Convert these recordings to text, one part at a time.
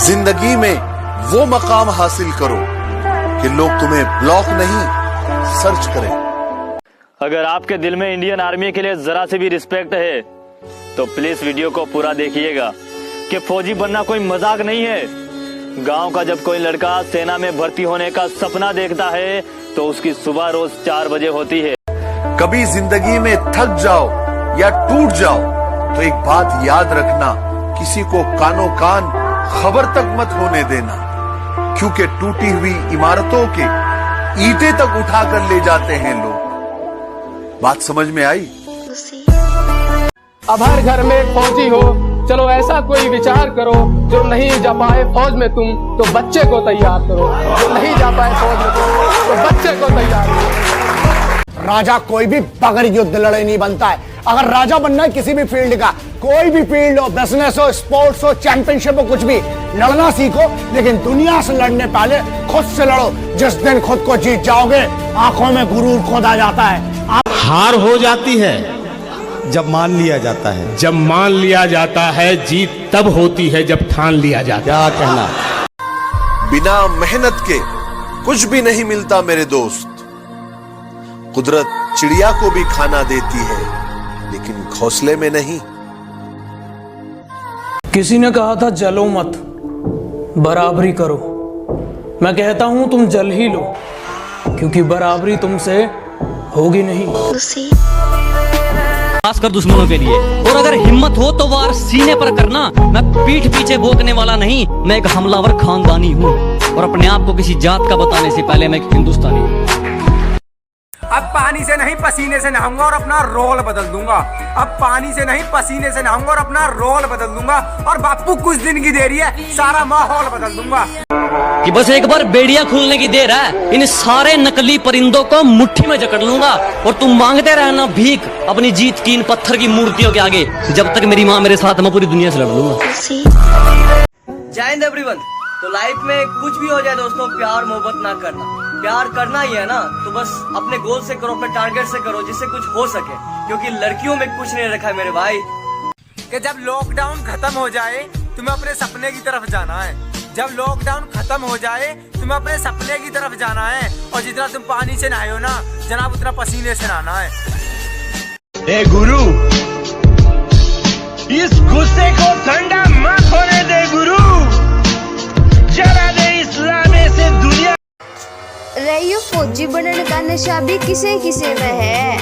जिंदगी में वो मकाम हासिल करो कि लोग तुम्हें ब्लॉक नहीं सर्च करें। अगर आपके दिल में इंडियन आर्मी के लिए जरा से भी रिस्पेक्ट है तो प्लीज वीडियो को पूरा देखिएगा कि फौजी बनना कोई मजाक नहीं है। गांव का जब कोई लड़का सेना में भर्ती होने का सपना देखता है तो उसकी सुबह रोज 4 बजे होती है। कभी जिंदगी में थक जाओ या टूट जाओ तो एक बात याद रखना, किसी को कानो कान खबर तक मत होने देना, क्योंकि टूटी हुई इमारतों के ईंटें तक उठाकर ले जाते हैं लोग। बात समझ में आई? अब हर घर में एक फौजी हो, चलो ऐसा कोई विचार करो। जो नहीं जा पाए फौज में तुम तो बच्चे को तैयार करो। जो नहीं जा पाए फौज में तुम तो बच्चे को तैयार करो। राजा कोई भी बगैर युद्ध लड़े नहीं बनता है। अगर राजा बनना है किसी भी फील्ड का, कोई भी फील्ड हो, बिजनेस हो, स्पोर्ट्स हो, चैंपियनशिप हो, कुछ भी, लड़ना सीखो, लेकिन दुनिया से लड़ने पहले खुद से लड़ो। जिस दिन खुद को जीत जाओगे आंखों में गुरूर खोदा जाता है। हार हो जाती है जब मान लिया जाता है। जब मान लिया जाता है, जीत तब होती है जब ठान लिया जाता है। क्या कहना? बिना मेहनत के कुछ भी नहीं मिलता मेरे दोस्त। कुदरत चिड़िया को भी खाना देती है लेकिन घोंसले में नहीं। किसी ने कहा था जलो मत, बराबरी करो। मैं कहता हूं तुम जल ही लो, क्योंकि बराबरी तुमसे होगी नहीं। खासकर दुश्मनों के लिए। और अगर हिम्मत हो तो वार सीने पर करना। मैं पीठ पीछे भोंकने वाला नहीं, मैं एक हमलावर खानदानी हूँ। और अपने आप को किसी जात का बताने से पहले मैं एक हिंदुस्तानी हूँ। अब पानी से नहीं पसीने से नहाऊंगा और अपना रोल बदल दूंगा। अब पानी से नहीं पसीने से नहाऊंगा और अपना रोल बदल दूंगा। और बापू कुछ दिन की देरी है, सारा माहौल बदल दूंगा। कि बस एक बार बेड़िया खुलने की देर है, इन सारे नकली परिंदों को मुट्ठी में जकड़ लूंगा। और तुम मांगते रहना भीख अपनी जीत की इन पत्थर की मूर्तियों के आगे। जब तक मेरी माँ मेरे साथ, मैं पूरी दुनिया से लड़ लूंगा। जय हिंद एवरीवन। तो लाइफ में कुछ भी हो जाए दोस्तों, प्यार मोहब्बत ना करना। प्यार करना ही है ना, तो बस अपने गोल से करो, अपने टारगेट से करो, जिससे कुछ हो सके। क्योंकि लड़कियों में कुछ नहीं रखा है मेरे भाई। कि जब लॉकडाउन खत्म हो जाए तुम्हें अपने सपने की तरफ जाना है। जब लॉकडाउन खत्म हो जाए तुम्हें अपने सपने की तरफ जाना है। और जितना तुम पानी से नहाए हो ना जनाब, उतना पसीने से नहाना है। ए गुरु, इस गुस्से को ठंडा मत होने दे गुरु, जरा दे इस लाने से दुनिया। रहियो फौजी बनने का नशा भी किसे किसे में है।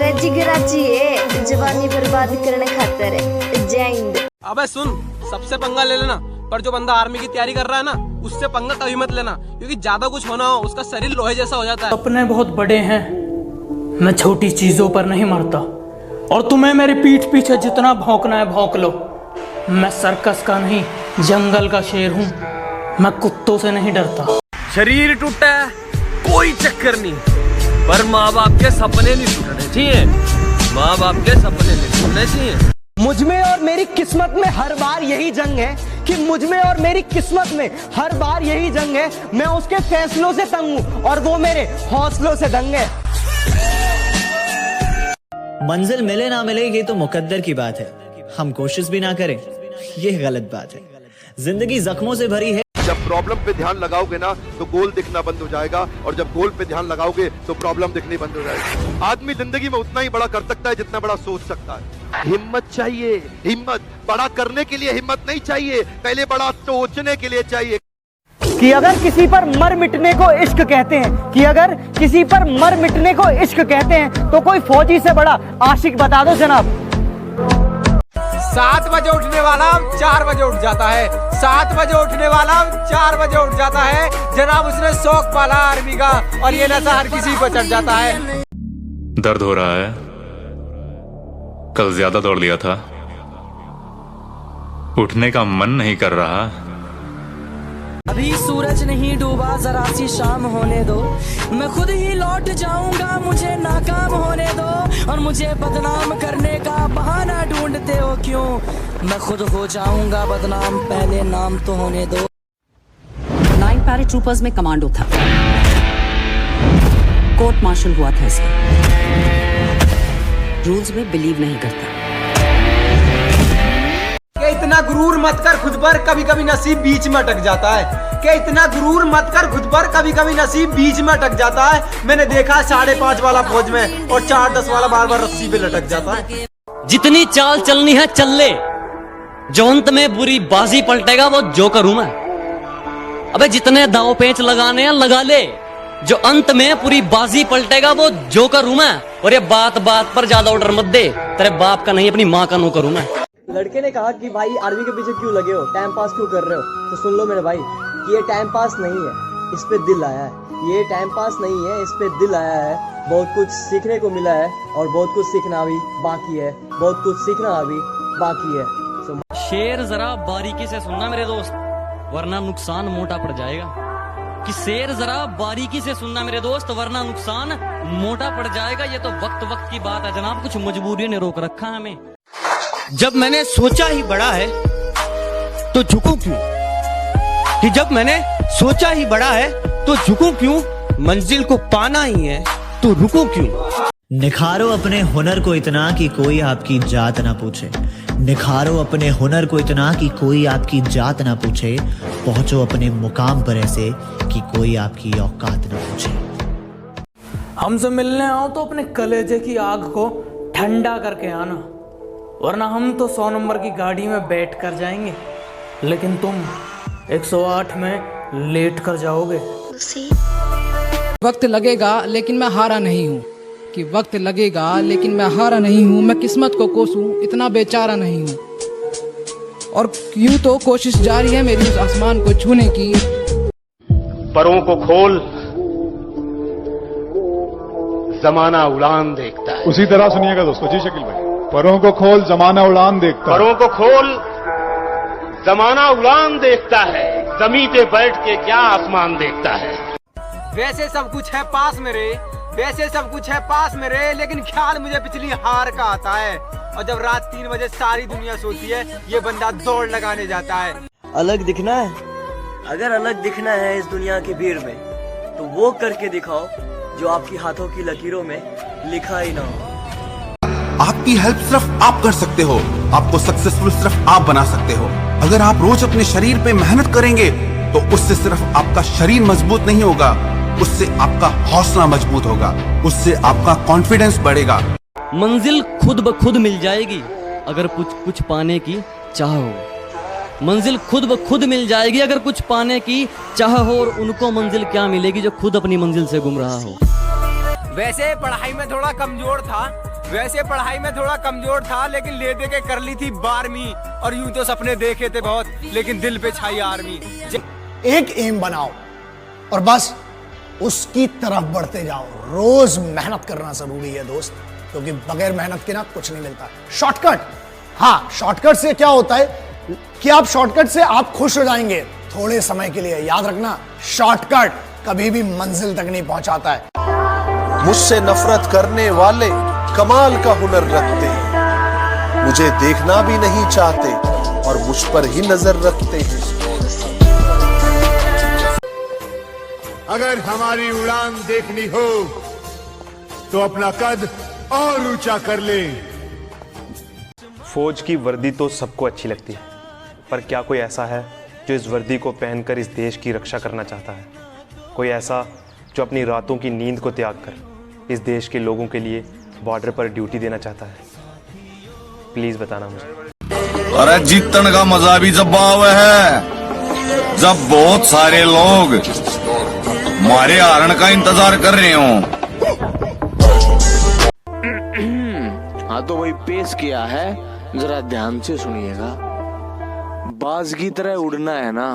रजी गराजी है, जवानी बर्बाद करने खातिर है। जय हिंद। अबे सुन, सबसे पंगा ले लेना, पर जो बंदा आर्मी की तैयारी कर रहा है ना, उससे पंगा कभी मत लेना, क्योंकि ज्यादा कुछ होना हो उसका शरीर लोहे जैसा हो जाता है। सपने बहुत बड़े हैं, मैं छोटी चीजों पर नहीं मरता। और तुम्हें मेरी पीठ पीछे जितना भौंकना है भौंक लो। मैं सर्कस का नहीं, जंगल का शेर हूँ। मैं कुत्तों से नहीं डरता। शरीर टूटा है कोई चक्कर नहीं, पर माँ बाप के सपने नहीं टूटने चाहिए। माँ बाप के सपने नहीं टूटने चाहिए। मुझ में और मेरी किस्मत में हर बार यही जंग है कि मुझ में और मेरी किस्मत में हर बार यही जंग है। मैं उसके फैसलों से तंग हूँ और वो मेरे हौसलों से दंग है। मंजिल मिले ना मिले ये तो मुकद्दर की बात है, हम कोशिश भी ना करें ये गलत बात है। जिंदगी जख्मों से भरी है। जब प्रॉब्लम पे ध्यान लगाओगे ना तो गोल दिखना बंद हो जाएगा, और जब गोल पे ध्यान लगाओगे तो प्रॉब्लम दिखनी बंद हो जाएगी। आदमी जिंदगी में उतना ही बड़ा कर सकता है जितना बड़ा सोच सकता है। हिम्मत चाहिए, हिम्मत। बड़ा करने के लिए हिम्मत नहीं चाहिए, पहले बड़ा सोचने के लिए चाहिए। कि अगर किसी पर मर मिटने को इश्क कहते हैं, कि अगर किसी पर मर मिटने को इश्क कहते हैं, तो कोई फौजी से बड़ा आशिक बता दो जनाब। 7 बजे उठने वाला 4 बजे उठ जाता है। 7 बजे उठने वाला 4 बजे उठ जाता है जनाब। उसने शौक पाला आर्मी का, और ये नशा हर किसी को चढ़ जाता है। दर्द हो रहा है, कल ज्यादा दौड़ लिया था, उठने का मन नहीं कर रहा। अभी सूरज नहीं डूबा, जरा सी शाम होने दो, मैं खुद ही लौट जाऊंगा, मुझे नाकाम होने दो। और मुझे बदनाम करने का बहाना ढूंढते हो क्यों, मैं खुद हो जाऊंगा बदनाम, पहले नाम तो होने दो। 9 पैराट्रूपर्स में कमांडो था, कोर्ट मार्शल हुआ था इसका। रूल्स में बिलीव नहीं करता। इतना इतना गुरूर मत कर खुद पर, कभी कभी नसीब बीच में अटक जाता है। कि इतना गुरूर मत कर खुद पर, कभी कभी नसीब बीच में अटक जाता है। मैंने देखा 5.5 वाला फौज में और 4-10 वाला बार बार रस्सी पे लटक जाता है। जितनी चाल चलनी है चल ले, जो अंत में बुरी बाजी पलटेगा वो जोकर हूं मैं। अबे जितने दांव पेंच लगाने हैं लगा ले, जो अंत में पूरी बाजी पलटेगा वो जोकर हूं मैं। और ये बात बात पर ज्यादा ऑर्डर मत दे, तेरे बाप का नहीं अपनी माँ का नौकर हूं मैं। लड़के ने कहा कि भाई आर्मी के पीछे क्यों लगे हो, टाइम पास क्यों कर रहे हो? तो सुन लो मेरे भाई कि ये टाइम पास नहीं है, इस पे दिल आया है। ये टाइम पास नहीं है, इस पे दिल आया है। बहुत कुछ सीखने को मिला है और बहुत कुछ सीखना अभी बाकी है, बहुत कुछ सीखना अभी बाकी है। शेर जरा बारीकी से सुनना मेरे दोस्त, वरना नुकसान मोटा पड़ जाएगा। कि शेर जरा बारीकी से सुनना मेरे दोस्त, वरना नुकसान मोटा पड़ जाएगा। ये तो वक्त वक्त की बात है जनाब, कुछ मजबूरियों ने रोक रखा है हमें। जब मैंने सोचा ही बड़ा है तो झुकूं क्यों, कि जब मैंने सोचा ही बड़ा है तो झुकूं क्यों, मंजिल को पाना ही है तो रुकूं क्यों। निखारो अपने हुनर को इतना कि कोई आपकी जात ना पूछे, निखारो अपने हुनर को इतना कि कोई आपकी जात ना पूछे, पहुंचो अपने मुकाम पर ऐसे कि कोई आपकी औकात ना पूछे। हमसे मिलने आओ तो अपने कलेजे की आग को ठंडा करके आना, वरना हम तो 100 नंबर की गाड़ी में बैठ कर जाएंगे, लेकिन तुम 108 में लेट कर जाओगे। वक्त लगेगा लेकिन मैं हारा नहीं हूँ, कि वक्त लगेगा लेकिन मैं हारा नहीं हूँ। मैं किस्मत को कोसूं इतना बेचारा नहीं हूँ, और यूं तो कोशिश जारी है मेरी उस आसमान को छूने की। परों को खोल, जमाना उड़ान देखता है। उसी तरह सुनिएगा दोस्तों। जी शकील भाई, परों को खोल जमाना उड़ान देखता है। परों को खोल, जमाना उड़ान देखता है, जमीन पे बैठ के क्या आसमान देखता है। वैसे सब कुछ है पास मेरे, वैसे सब कुछ है पास मेरे, लेकिन ख्याल मुझे पिछली हार का आता है। और जब रात 3 बजे सारी दुनिया सोती है, ये बंदा दौड़ लगाने जाता है। अलग दिखना है, अगर अलग दिखना है इस दुनिया की भीड़ में, तो वो करके दिखाओ जो आपकी हाथों की लकीरों में लिखा ही ना हो। आपकी हेल्प सिर्फ आप कर सकते हो, आपको सक्सेसफुल सिर्फ आप बना सकते हो। अगर आप रोज अपने शरीर पे मेहनत करेंगे तो उससे सिर्फ आपका शरीर मजबूत नहीं होगा, उससे आपका हौसला मजबूत होगा, उससे आपका कॉन्फिडेंस बढ़ेगा। मंजिल खुद ब खुद मिल जाएगी अगर कुछ पाने की चाह हो। मंजिल खुद ब खुद मिल जाएगी अगर कुछ पाने की चाह हो, और उनको मंजिल क्या मिलेगी जो खुद अपनी मंजिल से गुम रहा हो। वैसे पढ़ाई में थोड़ा कमजोर था, वैसे पढ़ाई में थोड़ा कमजोर था, लेकिन ले दे के कर ली थी 12वीं। और यूं तो सपने देखे थे बहुत, लेकिन दिल पे छाई आर्मी। एक एम बनाओ और बस उसकी तरफ बढ़ते जाओ। रोज मेहनत करना जरूरी है दोस्त, क्योंकि बगैर मेहनत के ना कुछ नहीं मिलता। शॉर्टकट, हाँ शॉर्टकट से क्या होता है कि आप शॉर्टकट से आप खुश हो जाएंगे थोड़े समय के लिए। याद रखना, शॉर्टकट कभी भी मंजिल तक नहीं पहुंचाता है। मुझसे नफरत करने वाले कमाल का हुनर रखते हैं, मुझे देखना भी नहीं चाहते और मुझ पर ही नजर रखते हैं। अगर हमारी उड़ान देखनी हो तो अपना कद और ऊंचा कर ले। फौज की वर्दी तो सबको अच्छी लगती है, पर क्या कोई ऐसा है जो इस वर्दी को पहनकर इस देश की रक्षा करना चाहता है? कोई ऐसा जो अपनी रातों की नींद को त्याग कर इस देश के लोगों के लिए बॉर्डर पर ड्यूटी देना चाहता है? प्लीज बताना मुझे। अरे जीतने का मजा भी जब आवे है जब बहुत सारे लोग हमारे हारण का इंतजार कर रहे हो। हाँ तो वही पेश किया है, जरा ध्यान से सुनिएगा। बाज की तरह उड़ना है ना,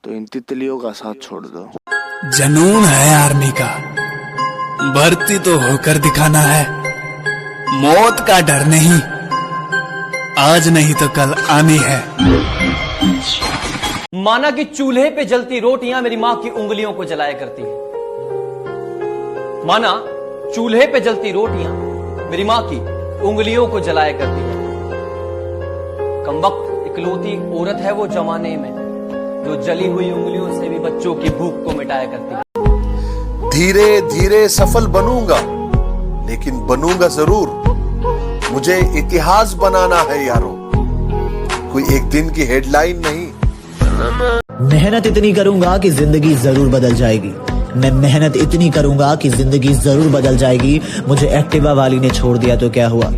तो इन तितलियों का साथ छोड़ दो। जनून है आर्मी का, भर्ती तो होकर दिखाना है, मौत का डर नहीं, आज नहीं तो कल आनी है। माना कि चूल्हे पे जलती रोटियां मेरी माँ की उंगलियों को जलाया करती हैं। माना चूल्हे पे जलती रोटियां मेरी माँ की उंगलियों को जलाया करती हैं। कमबख्त इकलौती औरत है वो जमाने में जो जली हुई उंगलियों से भी बच्चों की भूख को मिटाया करती है। धीरे धीरे सफल बनूंगा, लेकिन बनूंगा जरूर। मुझे इतिहास बनाना है यारों। कोई एक दिन की हेडलाइन नहीं। मेहनत इतनी करूंगा कि जिंदगी जरूर बदल जाएगी। मैं मेहनत इतनी करूंगा कि जिंदगी जरूर बदल जाएगी। मुझे एक्टिवा वाली ने छोड़ दिया तो क्या हुआ,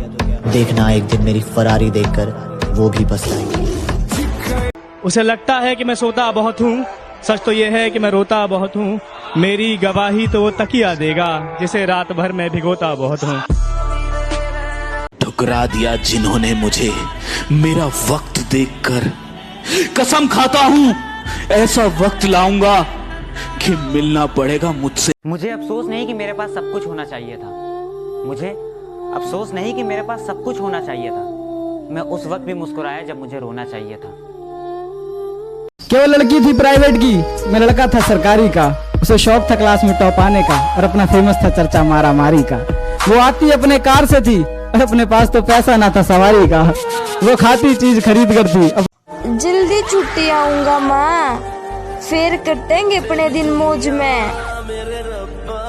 देखना एक दिन मेरी फरारी देखकर वो भी पछताएगी। उसे लगता है कि मैं सोता बहुत हूँ, सच तो ये है कि मैं रोता बहुत हूँ। मेरी गवाही तो वो तकिया देगा जिसे रात भर मैं भिगोता बहुत हूँ। ठुकरा दिया जिन्होंने मुझे मेरा वक्त देखकर। कसम खाता हूँ ऐसा वक्त लाऊंगा कि मिलना पड़ेगा मुझसे। मुझे अफसोस नहीं कि मेरे पास सब कुछ होना चाहिए था। मुझे अफसोस नहीं कि मेरे पास सब कुछ होना चाहिए था। मैं उस वक्त भी मुस्कुराया जब मुझे रोना चाहिए था। क्या वो लड़की थी प्राइवेट की, मैं लड़का था सरकारी का। उसे शौक था क्लास में टॉप आने का और अपना फेमस था चर्चा मारा मारी का। वो आती अपने कार से थी और अपने पास तो पैसा ना था सवारी का। वो खाती चीज खरीद कर थी। जल्दी छुट्टी आऊंगा माँ, फिर कटेंगे अपने दिन मौज में।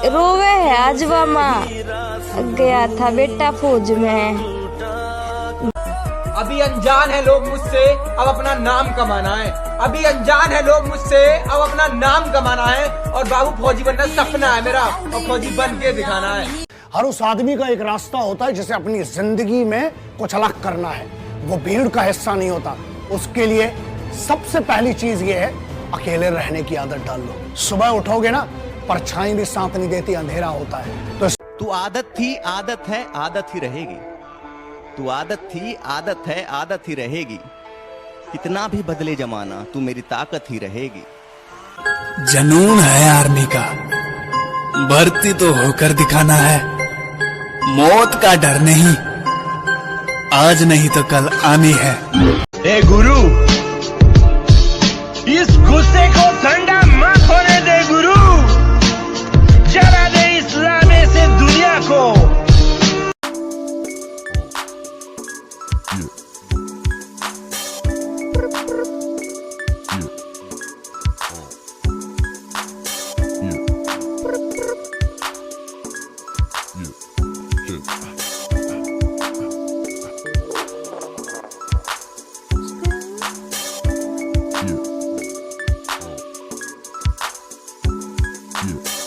रोवे है आजवा माँ, गया था बेटा फौज में। अभी अनजान है लोग मुझसे, अब अपना नाम कमाना है। अभी अनजान है लोग मुझसे, अब अपना नाम कमाना है। और बाबू फौजी बनना सपना है मेरा, और फौजी बन के दिखाना है। हर उस आदमी का एक रास्ता होता है जिसे अपनी जिंदगी में कुछ अलग करना है। वो भीड़ का हिस्सा नहीं होता। उसके लिए सबसे पहली चीज ये है, अकेले रहने की आदत डाल लो। सुबह उठोगे ना, परछाई भी साथ नहीं देती, अंधेरा होता है। तो तू आदत थी, आदत है, आदत ही रहेगी। तू आदत थी, आदत है, आदत ही रहेगी। कितना भी बदले जमाना, तू मेरी ताकत ही रहेगी। जनून है आर्मी का, भर्ती तो होकर दिखाना है। मौत का डर नहीं, आज नहीं तो कल आनी है। ए गुरु, इस गुस्से को ठंडा मत होने दे गुरु, जला दे इस्लाम से दुनिया को। Yeah.